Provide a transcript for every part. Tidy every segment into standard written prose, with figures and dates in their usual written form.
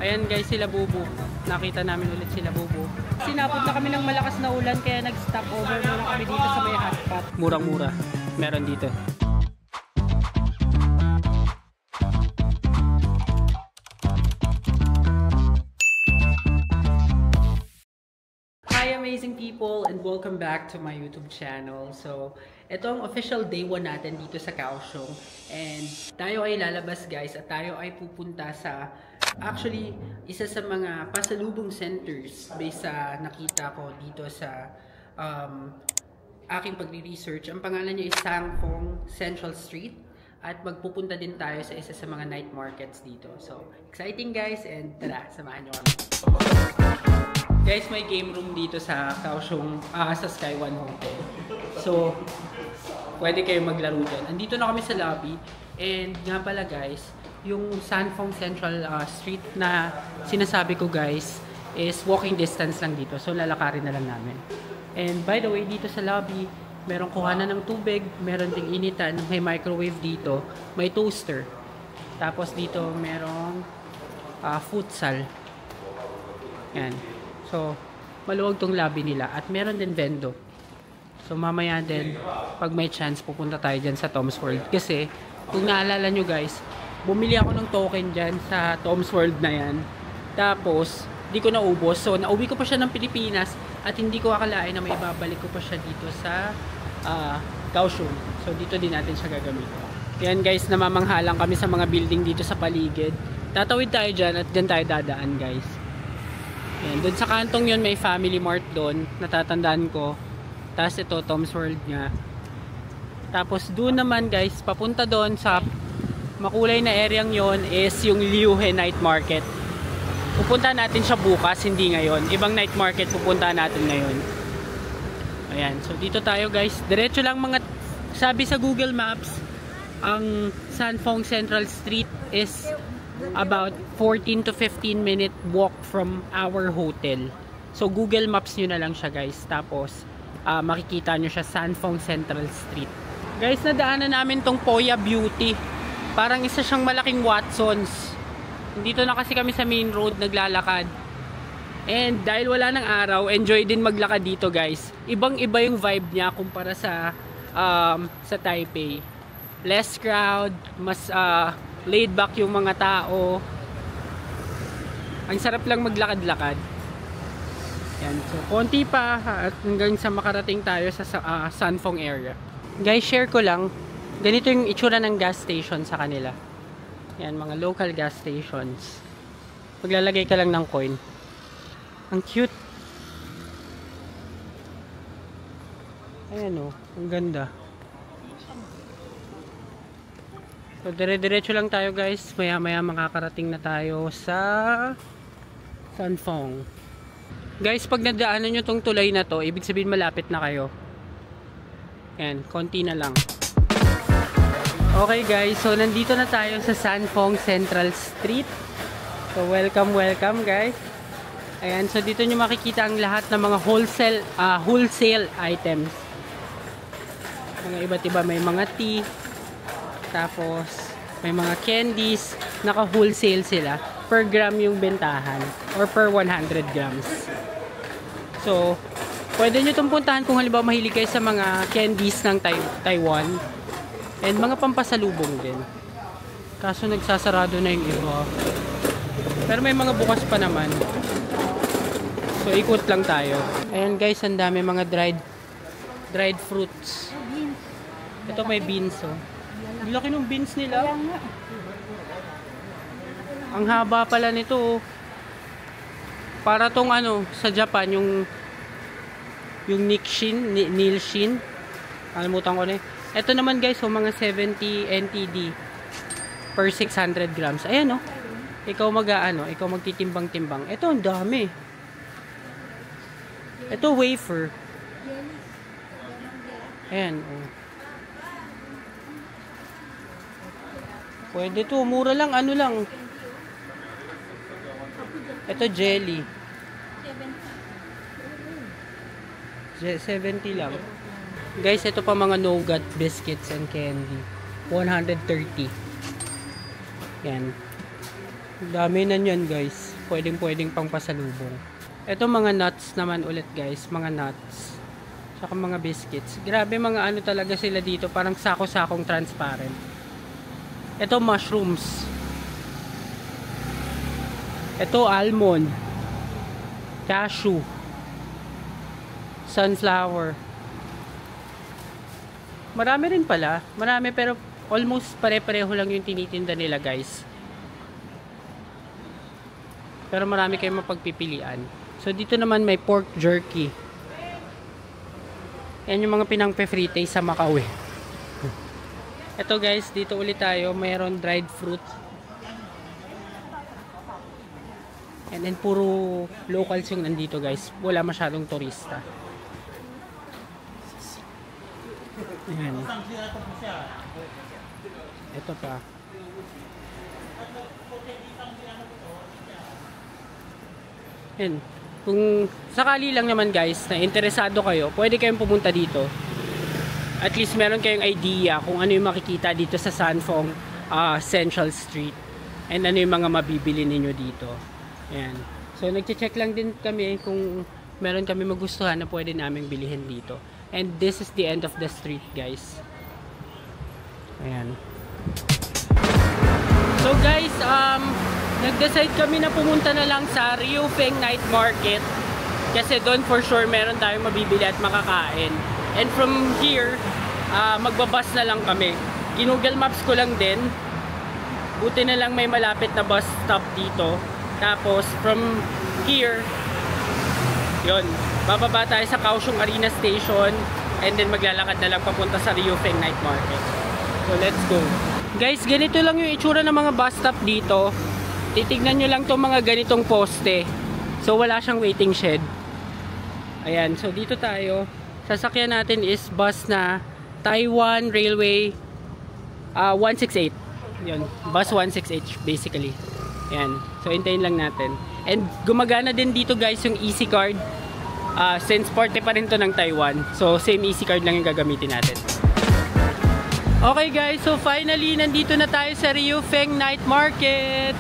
Ayan guys, sila Bubu. Nakita namin ulit sila Bubu. Sinapot na kami ng malakas na ulan kaya nag-stop over muna kami dito sa may hotpot. Murang-mura. Meron dito. Hi amazing people and welcome back to my YouTube channel. So, ito ang official day 1 natin dito sa Kaohsiung. And tayo ay lalabas guys at tayo ay pupunta sa actually isa sa mga pasalubong centers based sa nakita ko dito sa aking pagre-research. Ang pangalan niya is Sangfong Central Street at magpupunta din tayo sa isa sa mga night markets dito. So, exciting guys and tara, samahan niyo kami. Guys, may game room dito sa Kaohsiung, sa Sky One Hotel. So, pwede kayo maglaro dyan. Andito na kami sa lobby. And nga pala guys, yung Sangfong Central Street na sinasabi ko guys, is walking distance lang dito. So, lalakarin na lang namin. And by the way, dito sa lobby, merong kuhanan ng tubig, meron ding initan, may microwave dito, may toaster. Tapos dito merong futsal. Yan. So, maluwag tong lobby nila. At meron din vendo. So, mamaya din, pag may chance, pupunta tayo dyan sa Tom's World. Kasi, kung naalala nyo guys, bumili ako ng token dyan sa Tom's World na yan. Tapos, di ko naubos. So, nauwi ko pa siya ng Pilipinas. At hindi ko akalain na may ibabalik ko pa siya dito sa Kaohsiung. So, dito din natin siya gagamitin. Yan guys, namamanghalang kami sa mga building dito sa paligid. Tatawid tayo dyan at dyan tayo dadaan guys. Yan, doon sa kantong yun may Family Mart doon, natatandaan ko. Tapos ito, Tom's World nga. Tapos doon naman guys, papunta doon sa makulay na areang yon is yung Liuhe Night Market. Pupunta natin siya bukas, hindi ngayon. Ibang night market pupunta natin ngayon. Ayan, so dito tayo guys. Diretso lang mga, sabi sa Google Maps, ang Sangfong Central Street is about 14 to 15 minute walk from our hotel. So Google Maps nyo na lang siya guys. Tapos makikita nyo siya Sangfong Central Street. Guys, nadaanan namin tong Poya Beauty. Parang isa siyang malaking Watsons. Dito na kasi kami sa main road naglalakad. And dahil wala ng araw, enjoy din maglakad dito guys. Ibang iba yung vibe niya kumpara sa Taipei. Less crowd, mas laid back yung mga tao. Ang sarap lang maglakad-lakad. Yan. So, konti pa at hanggang sa makarating tayo sa Sangfong area. Guys, share ko lang. Ganito yung itsura ng gas station sa kanila. Yan, mga local gas stations. Maglalagay ka lang ng coin. Ang cute. Ayan o, ang ganda. So, dire-diretso lang tayo guys. Maya-maya makakarating na tayo sa Sangfong. Guys, pag nadaanan nyo tong tulay na to, ibig sabihin malapit na kayo. Yan, konti na lang. Okay guys, so nandito na tayo sa Sangfong Central Street. So, welcome guys. Ayan, so dito nyo makikita ang lahat ng mga wholesale items. Mga iba't iba, may mga tea. Tapos, may mga candies, naka-wholesale sila. Per gram yung bentahan. Or per 100 grams. So, pwede nyo itong puntahan kung halimbawa mahilig kayo sa mga candies ng Taiwan. And mga pampasalubong din. Kaso nagsasarado na yung iba. Pero may mga bukas pa naman. So, ikot lang tayo. Ayan guys, ang dami mga dried fruits. Ito may beans oh. Ang laki ng beans nila. Ang haba pala nito. Para tong ano, sa Japan, yung Nilshin. Kalimutan ko na. Ito naman guys, so mga 70 NTD per 600 grams. Ayan oh. Ikaw ikaw magtitimbang-timbang. Ito ang dami. Ito wafer. Ayan oh. Pwede to, mura lang, ano lang. Ito jelly. 70 lang. Guys, ito pa mga nougat biscuits and candy. 130. Yan. Dami na yan guys. pwedeng pang pasalubong. Ito mga nuts naman ulit guys, mga nuts. Tsaka mga biscuits. Grabe mga ano talaga sila dito, parang sako-sakong transparent. Ito mushrooms. Ito almond. Cashew. Sunflower. Marami rin pala. Marami pero almost pare-pareho lang yung tinitinda nila guys. Pero marami kayong mapagpipilian. So dito naman may pork jerky. Yan yung mga pinang-pe-frite sa Macau eh. Ito guys, dito ulit tayo. Mayroon dried fruit. And then puro locals yung nandito guys. Wala masyadong turista. Ayan. Ito pa. Ayan. Kung sakali lang naman guys na interesado kayo, pwede kayong pumunta dito. At least meron kayong idea kung ano yung makikita dito sa Sanfong Central Street. And ano yung mga mabibili ninyo dito. Ayan. So nagche-check lang din kami kung meron kami magustuhan na pwede naming bilihin dito. And this is the end of the street guys. Ayan. So guys, nag-decide kami na pumunta na lang sa Riufeng Night Market kasi doon for sure meron tayong mabibili at makakain. And from here, magbabas na lang kami. Google Maps ko lang din. Buti na lang may malapit na bus stop dito. Tapos from here, yun, bababa tayo sa Kaohsiung Arena Station and then maglalakad na lang papunta sa Riufeng Night Market. So let's go. Guys, ganito lang yung itsura ng mga bus stop dito. Titignan nyo lang itong mga ganitong poste. So wala siyang waiting shed. Ayan, so dito tayo. Sasakyan natin is bus na Taiwan Railway 168. Yun, bus 168 basically. Ayan, so hintayin lang natin. And gumagana din dito guys yung EC card. Since parte pa rin to ng Taiwan. So same EC card lang yung gagamitin natin. Okay guys, so finally nandito na tayo sa Riufeng Night Market.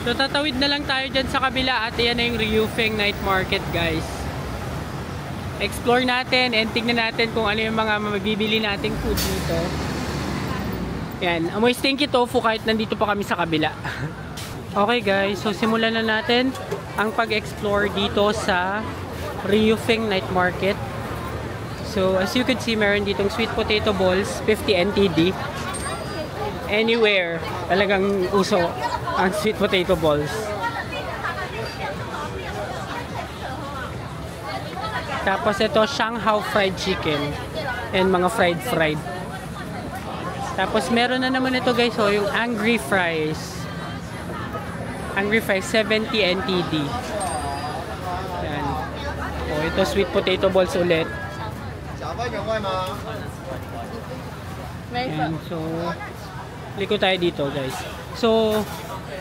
So tatawid na lang tayo dyan sa kabila at yan na yung Riufeng Night Market guys. Explore natin and tignan natin kung ano yung mga mabibili nating food dito. Yan, amoy stinky tofu kahit nandito pa kami sa kabila. Okay guys, so simulan na natin ang pag-explore dito sa Riufeng Night Market. So as you can see, meron ditong sweet potato balls, 50 NTD. Anywhere, talagang uso ang sweet potato balls. Tapos ito, Shanghai fried chicken and mga fried. Tapos meron na naman ito guys, so yung Angry Fries. Angry Fries, 70 NTD. Yan. O, ito sweet potato balls ulit. Yan, so liko tayo dito guys. So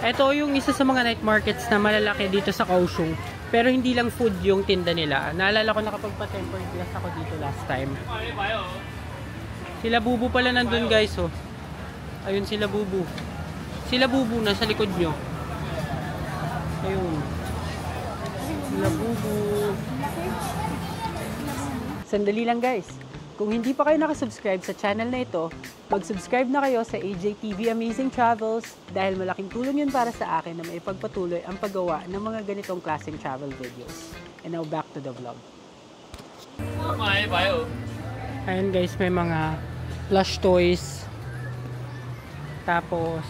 ito yung isa sa mga night markets na malalaki dito sa Kaohsiung. Pero hindi lang food yung tinda nila. Naalala ko nakapagpa-temporary class ako dito last time. Sila Bubu pala nandun guys, oh. Ayun sila Bubu. Sila Bubu nasa likod nyo. Ayun. Sila Bubu. Sandali lang guys. Kung hindi pa kayo nakasubscribe sa channel na ito, mag-subscribe na kayo sa AJTV Amazing Travels dahil malaking tulong yun para sa akin na maipagpatuloy ang paggawa ng mga ganitong klaseng travel videos. And now back to the vlog. Ayan guys, may mga plush toys. Tapos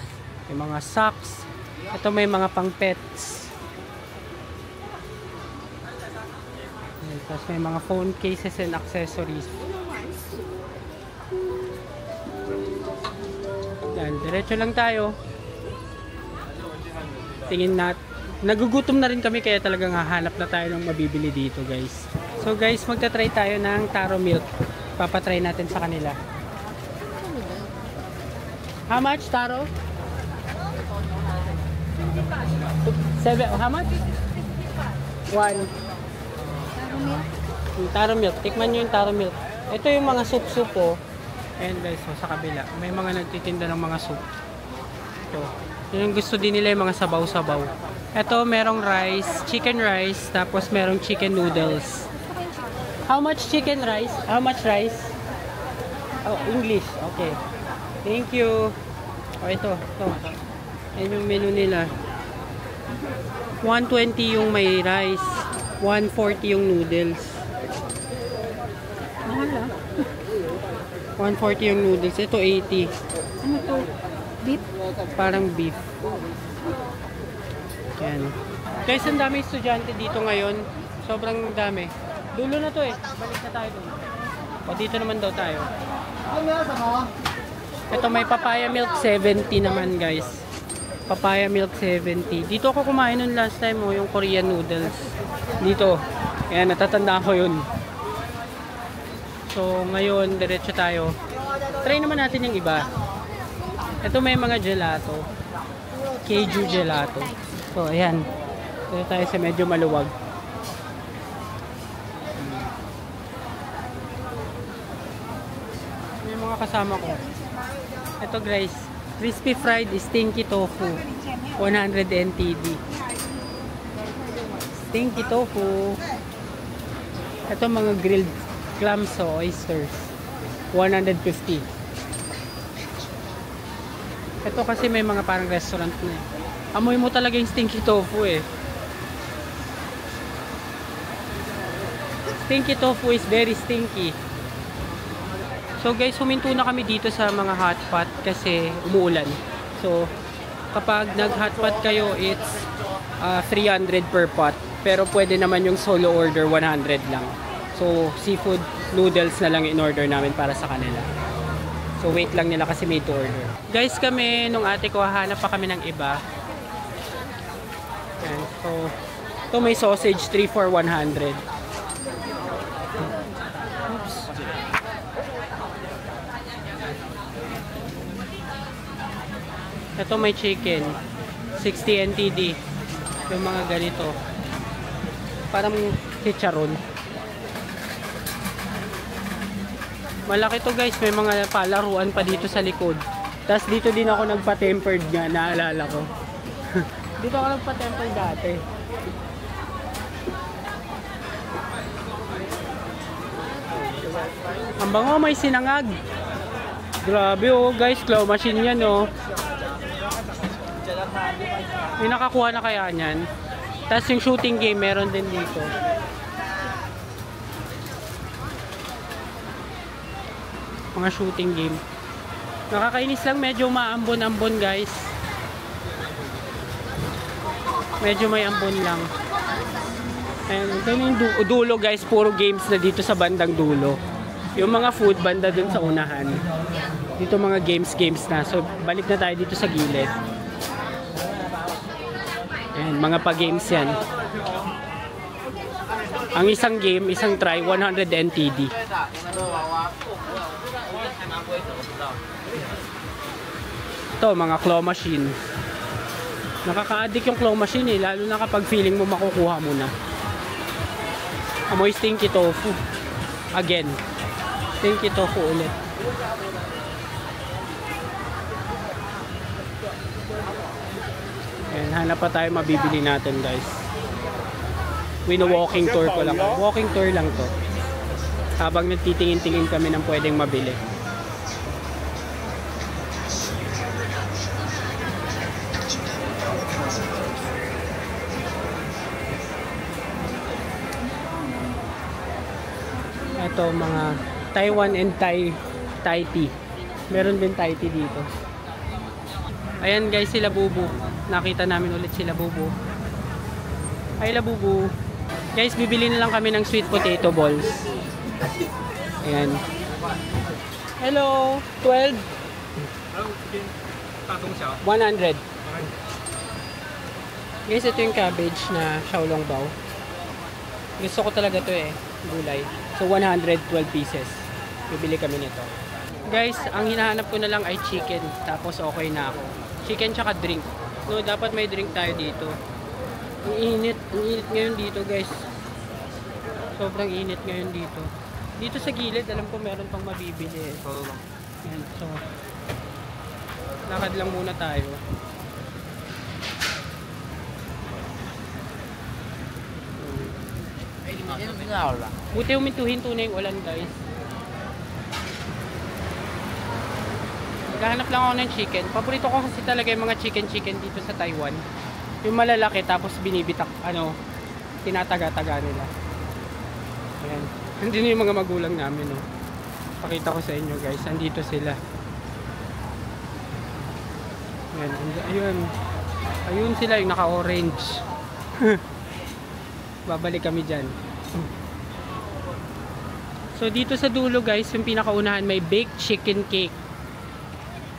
may mga socks. Ito may mga pang pets. Tapos may mga phone cases and accessories. Yan, diretso lang tayo. Tingin natin. Nagugutom na rin kami kaya talagang hahanap na tayo ng mabibili dito guys. So guys, magta-try tayo ng taro milk. Papatry natin sa kanila. How much taro? 7. How much? 1. Taro milk. Tikman nyo yung taro milk. Ito yung mga soup-soup oh. Ayan guys, so sa kabila. May mga nagtitinda ng mga soup. Ito. Yung gusto din nila yung mga sabaw-sabaw. Ito, merong rice, chicken rice, tapos merong chicken noodles. How much chicken rice? How much rice? Oh, English. Okay. Thank you. Oh, ito. Ayan yung menu nila. 120 yung may rice. 140 yung noodles. Mahal ah. 140 yung noodles. Ito, 80. Ano to? Beef? Parang beef. Yan. Guys, ang dami estudyante dito ngayon. Sobrang dami. Dulo na to eh. Balik na tayo dun. O, dito naman daw tayo. Ito, may papaya milk 70 naman, guys. Papaya milk 70. Dito ako kumain nun last time, yung Korean noodles. Dito. Ayan, natatanda ko yun. So, ngayon, diretso tayo. Try naman natin yung iba. Ito, may mga gelato. Keiju gelato. So, ayan. Dito tayo sa medyo maluwag. May mga kasama ko. Ito guys, crispy fried stinky tofu. 100 NTD. Stinky tofu. Ito mga grilled clams o oysters. 150. Ito kasi may mga parang restaurant na eh. Amoy mo talaga yung stinky tofu eh. Stinky tofu is very stinky. So guys, huminto na kami dito sa mga hotpot kasi umuulan. So kapag nag-hotpot kayo, it's 300 per pot. Pero pwede naman yung solo order 100 lang. So seafood noodles na lang in order namin para sa kanila. So wait lang nila kasi made to order. Guys, kami nung ate ko hanap pa kami ng iba. Ayan, so ito may sausage 3 for 100. Oops. Ito may chicken 60 NTD. Yung mga ganito parang chicharon. Malaki to guys, may mga palaruan pa dito sa likod. Tapos dito din ako nagpa-tempered nga, naalala ko. Dito ako nagpa-tempered dati. Ang bango, may sinangag. Grabe oh guys, claw machine yan oh. May nakakuha na kaya niyan. Tapos yung shooting game meron din dito. Mga shooting game. Nakakainis lang, medyo maambon-ambon guys. Medyo may ambon lang. And ito yung dulo guys, puro games na dito sa bandang dulo. Yung mga food banda dun sa unahan. Dito mga games na. So balik na tayo dito sa gilid. Ayan, mga pa-games yan. Ang isang game, isang try, 100 NTD. Ito, mga claw machine. Nakaka-addict yung claw machine eh, lalo na kapag feeling mo makukuha mo na. Amoy stinky tofu. Again. Stinky tofu ulit. Ayan, hanap pa tayo mabibili natin guys. Wino-walking tour ko lang. Walking tour lang to. Habang nagtitingin-tingin kami ng pwedeng mabili. Ito mga Taiwan and Thai tea. Meron din Thai tea dito. Ayan guys, sila Bubu. Nakita namin ulit sila Bubu. Ay la Bubu. Guys, bibili na lang kami ng sweet potato balls. Ayan. Hello, 12. 100. Guys, ito yung cabbage na xiaolongbao. Gusto ko talaga to eh, gulay. So 112 pieces. Bibili kami nito. Guys, ang hinahanap ko na lang ay chicken. Tapos okay na ako. Chicken tsaka drink. No, dapat may drink tayo dito. Ang init ngayon dito guys. Sobrang init ngayon dito. Dito sa gilid, alam ko meron pang mabibili. Yan, so lakad lang muna tayo. Buti huminto-hinto na yung ulan, guys. Naghahanap lang ako ng chicken. Paborito ko kasi talaga yung mga chicken dito sa Taiwan. Yung malalaki tapos binibitak, tinataga-taga nila. Ayan. Nandito yung mga magulang namin, no. Pakita ko sa inyo, guys. Andito sila. Ayan. Ayun sila, yung naka-orange. Babalik kami dyan. So, dito sa dulo, guys, yung pinakaunahan may baked chicken cake.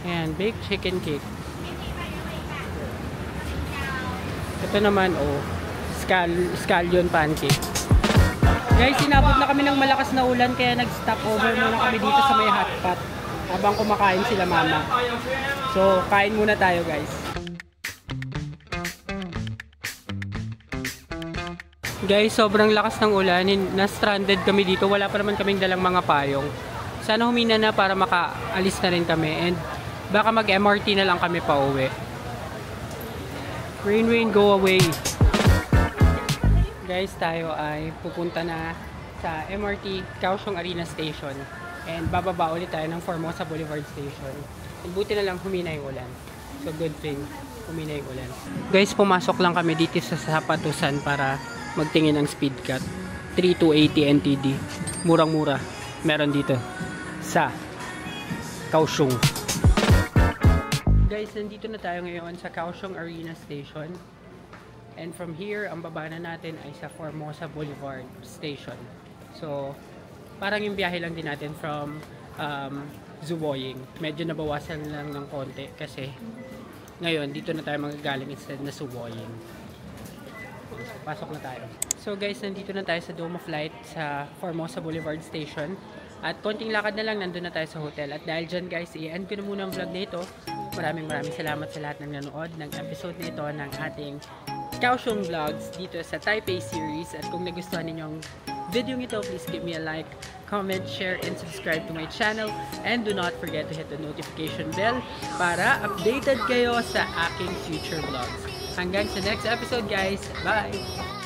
Ayan, baked chicken cake. Ito naman, scallion pancake. Guys, sinabot na kami ng malakas na ulan kaya nag-stop over muna kami dito sa may hotpot habang kumakain sila mama. So, kain muna tayo, guys. Guys, sobrang lakas ng ulan. Na-stranded kami dito. Wala pa naman kaming dalang mga payong. Sana humina na para makaalis na rin kami. And baka mag-MRT na lang kami pa uwi. Rain, go away. Guys, tayo ay pupunta na sa MRT Kaohsiung Arena Station. And bababa ulit tayo ng Formosa Boulevard Station. And buti na lang humina yung ulan. So good thing, humina yung ulan. Guys, pumasok lang kami dito sa Sapatusan para magtingin ng speed cut. 3280 NTD. Murang-mura. Meron dito sa Kaohsiung. Guys, nandito na tayo ngayon sa Kaohsiung Arena Station. And from here, ang baba na natin ay sa Formosa Boulevard Station. So, parang yung biyahe lang din natin from Zuoying. Medyo nabawasan lang ng konti kasi ngayon, dito na tayo magagaling instead na Zuoying. Pasok na tayo. So guys, nandito na tayo sa Dome of Light sa Formosa Boulevard Station. At konting lakad na lang, nandun na tayo sa hotel. At dahil dyan guys, i-end ko na muna ang vlog na ito. Maraming salamat sa lahat ng nanood ng episode na ito ng ating Kaohsiung Vlogs dito sa Taipei series. At kung nagustuhan ninyong video ito, please give me a like, comment, share, and subscribe to my channel. And do not forget to hit the notification bell para updated kayo sa aking future vlogs. Hanggang sa next episode guys. Bye!